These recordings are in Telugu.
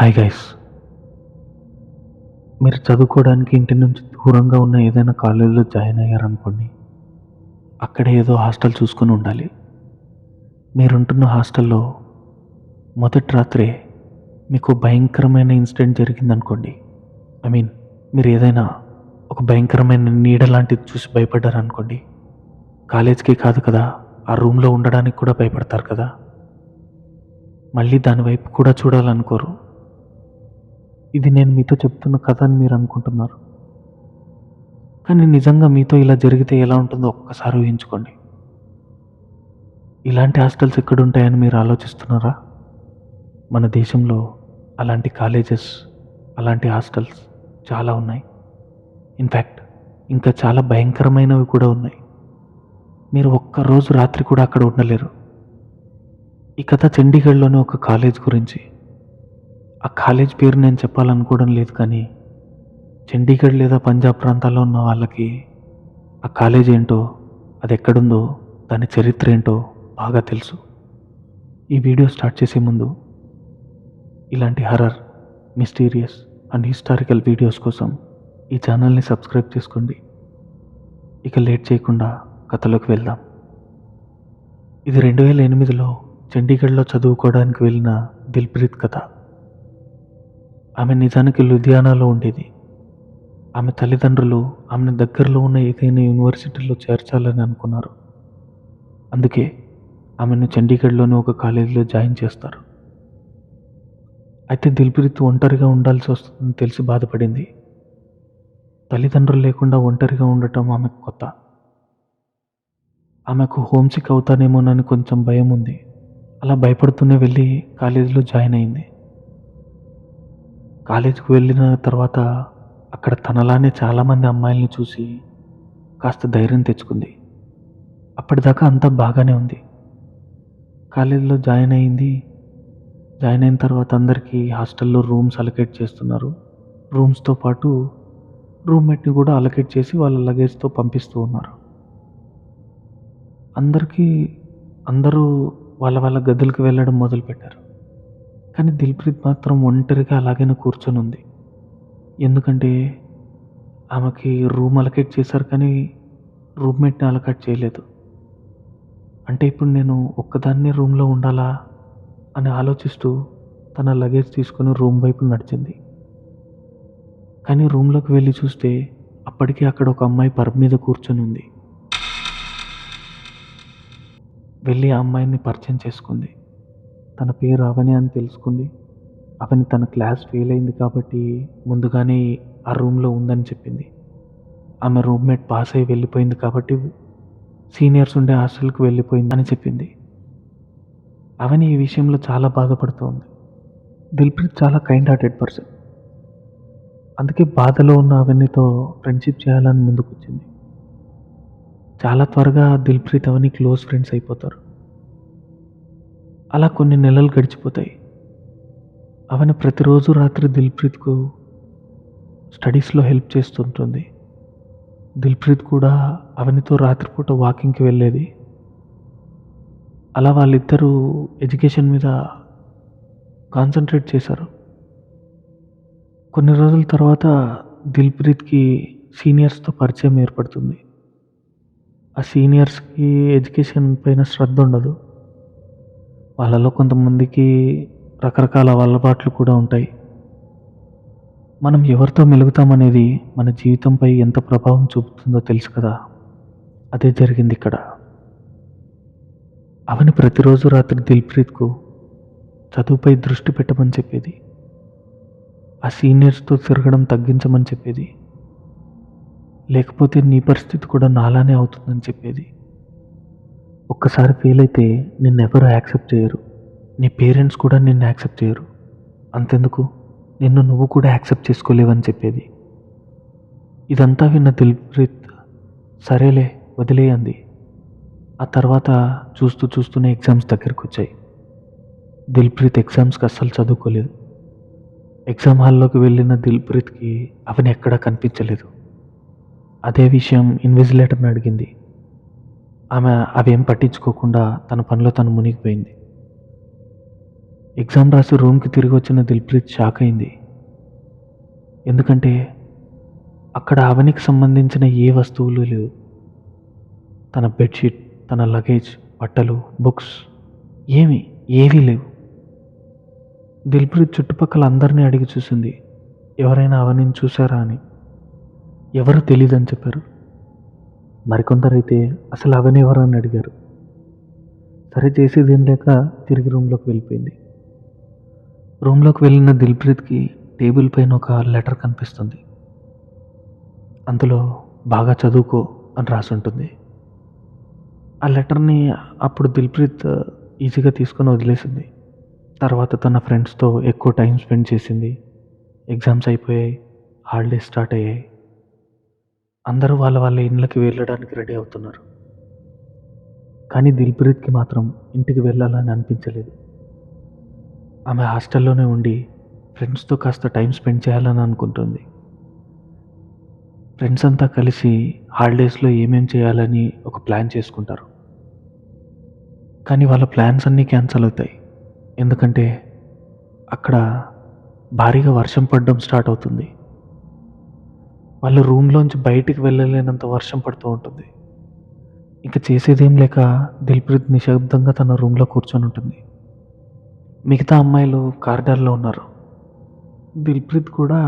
Hi guys. మీరు చదువుకోవడానికి ఇంటి నుంచి దూరంగా ఉన్న ఏదైనా కాలేజీలో జాయిన్ అయ్యారనుకోండి. అక్కడ ఏదో హాస్టల్ చూసుకొని ఉండాలి. మీరుంటున్న హాస్టల్లో మొదటి రాత్రే మీకు భయంకరమైన ఇన్సిడెంట్ జరిగిందనుకోండి. ఐ మీన్ మీరు ఏదైనా ఒక భయంకరమైన నీడ లాంటిది చూసి భయపడ్డారనుకోండి. కాలేజ్కి కాదు కదా, ఆ రూమ్లో ఉండడానికి కూడా భయపడతారు కదా. మళ్ళీ దాని వైపు కూడా చూడాలనుకోరు. ఇది నేను మీతో చెప్తున్న కథ అని మీరు అనుకుంటున్నారు. కానీ నిజంగా మీతో ఇలా జరిగితే ఎలా ఉంటుందో ఒక్కసారి ఊహించుకోండి. ఇలాంటి హాస్టల్స్ ఎక్కడుంటాయని మీరు ఆలోచిస్తున్నారా? మన దేశంలో అలాంటి కాలేజెస్, అలాంటి హాస్టల్స్ చాలా ఉన్నాయి. ఇన్ఫ్యాక్ట్ ఇంకా చాలా భయంకరమైనవి కూడా ఉన్నాయి. మీరు ఒక్కరోజు రాత్రి కూడా అక్కడ ఉండలేరు. ఈ కథ చండీగఢ్లోని ఒక కాలేజ్ గురించి. ఆ కాలేజ్ పేరు నేను చెప్పాలనుకోవడం లేదు, కానీ చండీగఢ్ లేదా పంజాబ్ ప్రాంతాల్లో ఉన్న వాళ్ళకి ఆ కాలేజ్ ఏంటో, అది ఎక్కడుందో, దాని చరిత్ర ఏంటో బాగా తెలుసు. ఈ వీడియో స్టార్ట్ చేసే ముందు ఇలాంటి horror, mysterious and historical videos కోసం ఈ ఛానల్ని సబ్స్క్రైబ్ చేసుకోండి. ఇక లేట్ చేయకుండా కథలోకి వెళ్దాం. ఇది 2008లో చండీగఢ్లో చదువుకోవడానికి వెళ్ళిన దిల్ప్రీత్ కథ. ఆమె నిజానికి లుధియానాలో ఉండేది. ఆమె తల్లిదండ్రులు ఆమెను దగ్గరలో ఉన్న ఏదైనా యూనివర్సిటీలో చేర్చాలని అనుకున్నారు. అందుకే ఆమెను చండీగఢ్లోని ఒక కాలేజీలో జాయిన్ చేస్తారు. అయితే దిల్ప్రీత్ ఒంటరిగా ఉండాల్సి వస్తుందని తెలిసి బాధపడింది. తల్లిదండ్రులు లేకుండా ఒంటరిగా ఉండటం ఆమెకు కొత్త. ఆమెకు హోమ్సిక్ అవుతానేమోనని కొంచెం భయం ఉంది. అలా భయపడుతూనే వెళ్ళి కాలేజీలో జాయిన్ అయింది. కాలేజీకి వెళ్ళిన తర్వాత అక్కడ తనలానే చాలామంది అమ్మాయిల్ని చూసి కాస్త ధైర్యం తెచ్చుకుంది. అప్పటిదాకా అంతా బాగానే ఉంది. కాలేజీలో జాయిన్ అయింది. జాయిన్ అయిన తర్వాత అందరికీ హాస్టల్లో రూమ్స్ అలొకేట్ చేస్తున్నారు. రూమ్స్తో పాటు రూమ్మేట్ని కూడా అలొకేట్ చేసి వాళ్ళ లగేజ్తో పంపిస్తూ ఉన్నారు. అందరూ వాళ్ళ వాళ్ళ గదులకు వెళ్ళడం మొదలుపెట్టారు. కానీ దిల్ప్రీత్ మాత్రం ఒంటరిగా అలాగనే కూర్చొని ఉంది. ఎందుకంటే ఆమెకి రూమ్ అలొకేట్ చేశారు, కానీ రూమ్మేట్ని అలొకేట్ చేయలేదు. అంటే ఇప్పుడు నేను ఒక్కదాన్నే రూమ్లో ఉండాలా అని ఆలోచిస్తూ తన లగేజ్ తీసుకుని రూమ్ వైపు నడిచింది. కానీ రూమ్లోకి వెళ్ళి చూస్తే అప్పటికే అక్కడ ఒక అమ్మాయి పరప్ మీద కూర్చొని ఉంది. వెళ్ళి ఆ అమ్మాయిని పరిచయం చేసుకుంది. తన పేరు అవని అని తెలుసుకుంది. అవని తన క్లాస్ ఫెయిల్ అయింది కాబట్టి ముందుగానే ఆ రూమ్లో ఉందని చెప్పింది. ఆమె రూమ్మేట్ పాస్ అయ్యి వెళ్ళిపోయింది కాబట్టి సీనియర్స్ ఉండే హాస్టల్కి వెళ్ళిపోయింది అని చెప్పింది. అవని ఈ విషయంలో చాలా బాధపడుతోంది. దిల్ప్రీత్ చాలా కైండ్ హార్టెడ్ పర్సన్. అందుకే బాధలో ఉన్న అవనితో ఫ్రెండ్షిప్ చేయాలని ముందుకొచ్చింది. చాలా త్వరగా దిల్ప్రీత్ అవని క్లోజ్ ఫ్రెండ్స్ అయిపోతారు. అలా కొన్ని నెలలు గడిచిపోతాయి. అవని ప్రతిరోజు రాత్రి దిల్ప్రీత్కు స్టడీస్లో హెల్ప్ చేస్తుంటుంది. దిల్ప్రీత్ కూడా అవనితో రాత్రిపూట వాకింగ్కి వెళ్ళేది. అలా వాళ్ళిద్దరూ ఎడ్యుకేషన్ మీద కాన్సన్ట్రేట్ చేశారు. కొన్ని రోజుల తర్వాత దిల్ప్రీత్కి సీనియర్స్తో పరిచయం ఏర్పడుతుంది. ఆ సీనియర్స్కి ఎడ్యుకేషన్ పైన శ్రద్ధ ఉండదు. వాళ్ళలో కొంతమందికి రకరకాల అలవాట్లు కూడా ఉంటాయి. మనం ఎవరితో మెలుగుతామనేది మన జీవితంపై ఎంత ప్రభావం చూపుతుందో తెలుసు కదా. అదే జరిగింది ఇక్కడ. అవని ప్రతిరోజు రాత్రి దిల్ప్రీత్కు చదువుపై దృష్టి పెట్టమని చెప్పేది. ఆ సీనియర్స్తో తిరగడం తగ్గించమని చెప్పేది. లేకపోతే నీ పరిస్థితి కూడా నాలానే అవుతుందని చెప్పేది. ఒక్కసారి ఫెయిల్ అయితే నిన్నెవరూ యాక్సెప్ట్ చేయరు. నీ పేరెంట్స్ కూడా నిన్ను యాక్సెప్ట్ చేయరు. అంతెందుకు, నిన్ను నువ్వు కూడా యాక్సెప్ట్ చేసుకోలేవని చెప్పేది. ఇదంతా విన్న దిల్ప్రీత్ సరేలే వదిలేయంది. ఆ తర్వాత చూస్తూనే ఎగ్జామ్స్ దగ్గరికి వచ్చాయి. దిల్ప్రీత్ ఎగ్జామ్స్కి అస్సలు చదువుకోలేదు. ఎగ్జామ్ హాల్లోకి వెళ్ళిన దిల్ప్రీత్కి అవని ఎక్కడా కనిపించలేదు. అదే విషయం ఇన్విజిలేటర్ని అడిగింది. ఆమె అవేం పట్టించుకోకుండా తన పనిలో తను మునిగిపోయింది. ఎగ్జామ్ రాసి రూమ్కి తిరిగి వచ్చిన దిల్ప్రీత్ షాక్ అయింది. ఎందుకంటే అక్కడ అవనికి సంబంధించిన ఏ వస్తువులు లేవు. తన బెడ్షీట్, తన లగేజ్, బట్టలు, బుక్స్ ఏవీ లేవు. దిల్ప్రీత్ చుట్టుపక్కల అందరినీ అడిగి చూసింది, ఎవరైనా అవనిని చూశారా అని. ఎవరు తెలీదని చెప్పారు. మరికొందరైతే అసలు అవని ఎవరు అని అడిగారు. సరే చేసేదేం లేక తిరిగి రూమ్లోకి వెళ్ళిపోయింది. రూమ్లోకి వెళ్ళిన దిల్ప్రీత్కి టేబుల్ పైన ఒక లెటర్ కనిపిస్తుంది. అందులో బాగా చదువుకో అని రాసి ఉంటుంది. ఆ లెటర్ని అప్పుడు దిల్ప్రీత్ ఈజీగా తీసుకొని వదిలేసింది. తర్వాత తన ఫ్రెండ్స్తో ఎక్కువ టైం స్పెండ్ చేసింది. ఎగ్జామ్స్ అయిపోయాయి, హాలిడేస్ స్టార్ట్ అయ్యాయి. అందరూ వాళ్ళ వాళ్ళ ఇళ్ళకి వెళ్ళడానికి రెడీ అవుతున్నారు. కానీ దిల్ప్రీత్కి మాత్రం ఇంటికి వెళ్ళాలని అనిపించలేదు. ఆమె హాస్టల్లోనే ఉండి ఫ్రెండ్స్తో కాస్త టైం స్పెండ్ చేయాలని అనుకుంటుంది. ఫ్రెండ్స్ అంతా కలిసి హాలిడేస్లో ఏమేం చేయాలని ఒక ప్లాన్ చేసుకుంటారు. కానీ వాళ్ళ ప్లాన్స్ అన్నీ క్యాన్సిల్ అవుతాయి. ఎందుకంటే అక్కడ భారీగా వర్షం పడడం స్టార్ట్ అవుతుంది. వాళ్ళు రూమ్లోంచి బయటికి వెళ్ళలేనంత వర్షం పడుతూ ఉంటుంది. ఇంకా చేసేదేం లేక దిల్ప్రీత్ నిశ్శబ్దంగా తన రూమ్లో కూర్చొని ఉంటుంది. మిగతా అమ్మాయిలు కారిడార్లో ఉన్నారు. దిల్ప్రీత్ కూడా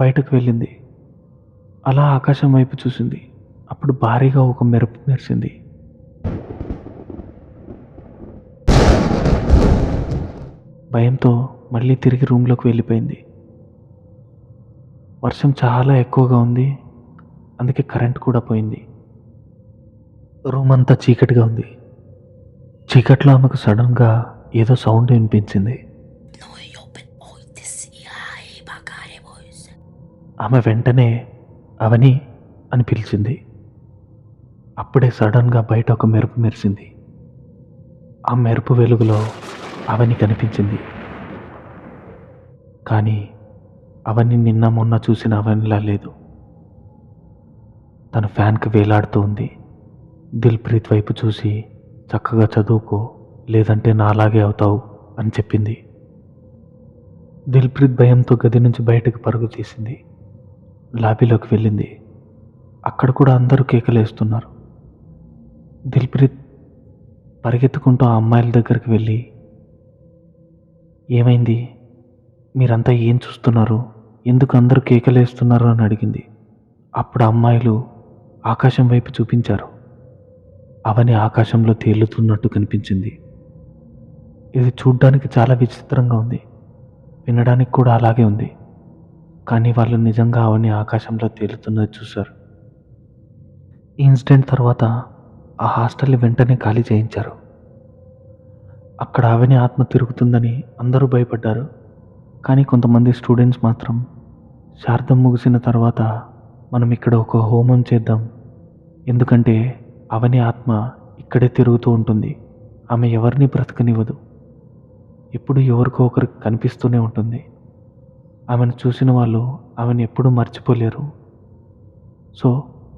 బయటకు వెళ్ళింది. అలా ఆకాశం వైపు చూసింది. అప్పుడు భారీగా ఒక మెరుపు మెరిసింది. భయంతో మళ్ళీ తిరిగి రూమ్లోకి వెళ్ళిపోయింది. వర్షం చాలా ఎక్కువగా ఉంది, అందుకే కరెంట్ కూడా పోయింది. రూమ్ అంతా చీకటిగా ఉంది. చీకట్లో ఆమెకు సడన్గా ఏదో సౌండ్ వినిపించింది. ఆమె వెంటనే అవని అని పిలిచింది. అప్పుడే సడన్గా బయట ఒక మెరుపు మెరిసింది. ఆ మెరుపు వెలుగులో అవని కనిపించింది. కానీ అవని నిన్న మొన్న చూసిన అవనిలా లేదు. తన ఫ్యాన్కి వేలాడుతూ ఉంది. దిల్ప్రీత్ వైపు చూసి, చక్కగా చదువుకో, లేదంటే నాలాగే అవుతావు అని చెప్పింది. దిల్ప్రీత్ భయంతో గది నుంచి బయటకు పరుగు తీసింది. లాబీలోకి వెళ్ళింది. అక్కడ కూడా అందరూ కేకలేస్తున్నారు. దిల్ప్రీత్ పరిగెత్తుకుంటూ ఆ అమ్మాయిల దగ్గరికి వెళ్ళి, ఏమైంది, మీరంతా ఏం చూస్తున్నారు, ఎందుకు అందరూ కేకలేస్తున్నారు అని అడిగింది. అప్పుడు అమ్మాయిలు ఆకాశం వైపు చూపించారు. అవని ఆకాశంలో తేలుతున్నట్టు కనిపించింది. ఇది చూడ్డానికి చాలా విచిత్రంగా ఉంది, వినడానికి కూడా అలాగే ఉంది. కానీ వాళ్ళు నిజంగా అవని ఆకాశంలో తేలుతున్నది చూశారు. ఈ ఇన్సిడెంట్ తర్వాత ఆ హాస్టల్ని వెంటనే ఖాళీ చేయించారు. అక్కడ అవని ఆత్మ తిరుగుతుందని అందరూ భయపడ్డారు. కానీ కొంతమంది స్టూడెంట్స్ మాత్రం శారదం ముగిసిన తర్వాత మనం ఇక్కడ ఒక హోమం చేద్దాం, ఎందుకంటే అవని ఆత్మ ఇక్కడే తిరుగుతూ ఉంటుంది, ఆమె ఎవరిని బ్రతకనివ్వదు, ఎప్పుడు ఎవరికో ఒకరికి కనిపిస్తూనే ఉంటుంది, ఆమెను చూసిన వాళ్ళు ఆమెను ఎప్పుడూ మర్చిపోలేరు. సో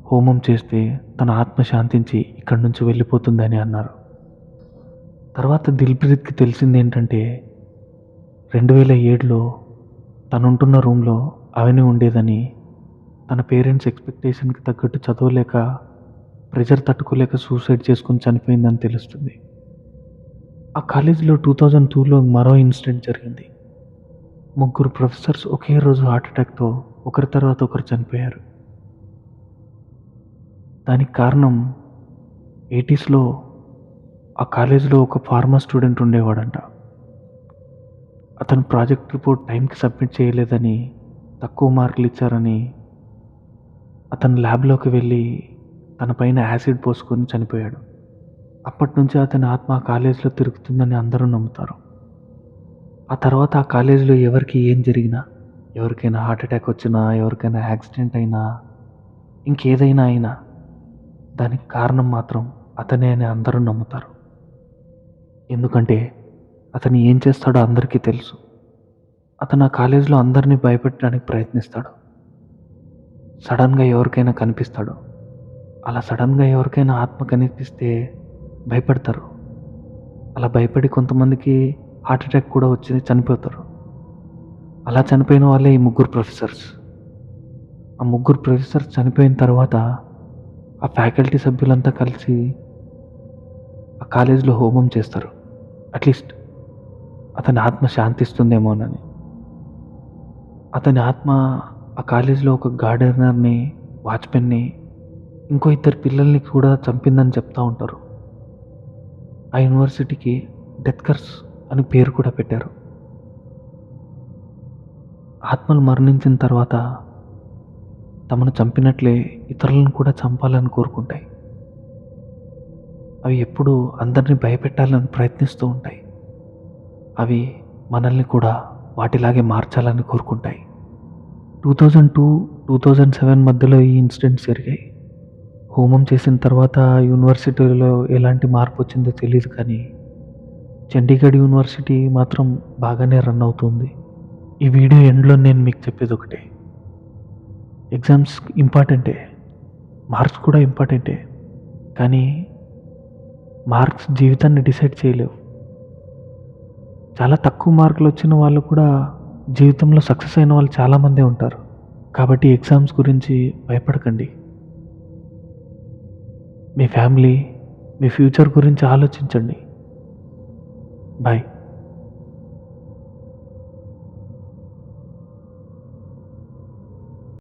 హోమం చేస్తే తన ఆత్మ శాంతించి ఇక్కడి నుంచి వెళ్ళిపోతుందని అన్నారు. తర్వాత దిల్ప్రీత్కి తెలిసింది ఏంటంటే 2007లో తనుంటున్న రూమ్లో అవని ఉండేదని, తన పేరెంట్స్ ఎక్స్పెక్టేషన్కి తగ్గట్టు చదవలేక ప్రెషర్ తట్టుకోలేక సూసైడ్ చేసుకుని చనిపోయిందని తెలుస్తుంది. ఆ కాలేజీలో 2002లో మరో ఇన్సిడెంట్ జరిగింది. 3 ప్రొఫెసర్స్ ఒకే రోజు హార్ట్ అటాక్తో ఒకరి తర్వాత ఒకరు చనిపోయారు. దానికి కారణం 80స్లో ఆ కాలేజీలో ఒక ఫార్మా స్టూడెంట్ ఉండేవాడంట. అతను ప్రాజెక్ట్ రిపోర్ట్ టైంకి సబ్మిట్ చేయలేదని, తక్కువ మార్కులు ఇచ్చారని అతను ల్యాబ్లోకి వెళ్ళి తన పైన యాసిడ్ పోసుకొని చనిపోయాడు. అప్పటి నుంచి అతని ఆత్మ ఆ కాలేజీలో తిరుగుతుందని అందరూ నమ్ముతారు. ఆ తర్వాత ఆ కాలేజీలో ఎవరికి ఏం జరిగినా, ఎవరికైనా హార్ట్ అటాక్ వచ్చినా, ఎవరికైనా యాక్సిడెంట్ అయినా, ఇంకేదైనా అయినా దానికి కారణం మాత్రం అతనే అని అందరూ నమ్ముతారు. ఎందుకంటే అతను ఏం చేస్తాడో అందరికీ తెలుసు. అతను ఆ కాలేజీలో అందరినీ భయపెట్టడానికి ప్రయత్నిస్తాడు. సడన్గా ఎవరికైనా కనిపిస్తాడు. అలా సడన్గా ఎవరికైనా ఆత్మ కనిపిస్తే భయపడతారు. అలా భయపడి కొంతమందికి హార్ట్ అటాక్ కూడా వచ్చి చనిపోతారు. అలా చనిపోయిన వాళ్ళే ఈ ముగ్గురు ప్రొఫెసర్స్. ఆ ముగ్గురు ప్రొఫెసర్స్ చనిపోయిన తర్వాత ఆ ఫ్యాకల్టీ సభ్యులంతా కలిసి ఆ కాలేజీలో హోమం చేస్తారు. అట్లీస్ట్ అతని ఆత్మ శాంతిస్తుందేమోనని. అతని ఆత్మ ఆ కాలేజీలో ఒక గార్డెనర్‌ని, వాచ్‌మెన్‌ని, ఇంకో ఇద్దరు పిల్లల్ని కూడా చంపిందని చెప్తా ఉంటారు. ఆ యూనివర్సిటీకి డెత్ కర్స్ అని పేరు కూడా పెట్టారు. ఆత్మలు మరణించిన తర్వాత తమను చంపినట్లే ఇతరులను కూడా చంపాలని కోరుకుంటాయి. అవి ఎప్పుడూ అందరిని భయపెట్టాలని ప్రయత్నిస్తూ ఉంటాయి. అవి మనల్ని కూడా వాటిలాగే మార్చాలని కోరుకుంటాయి. 2002, 2007 మధ్యలో ఈ ఇన్సిడెంట్స్ జరిగాయి. హోమం చేసిన తర్వాత యూనివర్సిటీలో ఎలాంటి మార్పు వచ్చిందో తెలీదు కానీ, చండీగఢ్ యూనివర్సిటీ మాత్రం బాగానే రన్ అవుతుంది. ఈ వీడియో ఎండ్‌లో నేను మీకు చెప్పేదొకటే. ఎగ్జామ్స్ ఇంపార్టెంటే. మార్క్స్ కూడా ఇంపార్టెంటే. కానీ మార్క్స్ జీవితాన్ని డిసైడ్ చేయలేవు. చాలా తక్కువ మార్కులొచ్చిన వాళ్ళు కూడా జీవితంలో సక్సెస్ అయిన వాళ్ళు చాలామందే ఉంటారు. కాబట్టి ఎగ్జామ్స్ గురించి భయపడకండి. మీ ఫ్యామిలీ, మీ ఫ్యూచర్ గురించి ఆలోచించండి. బాయ్.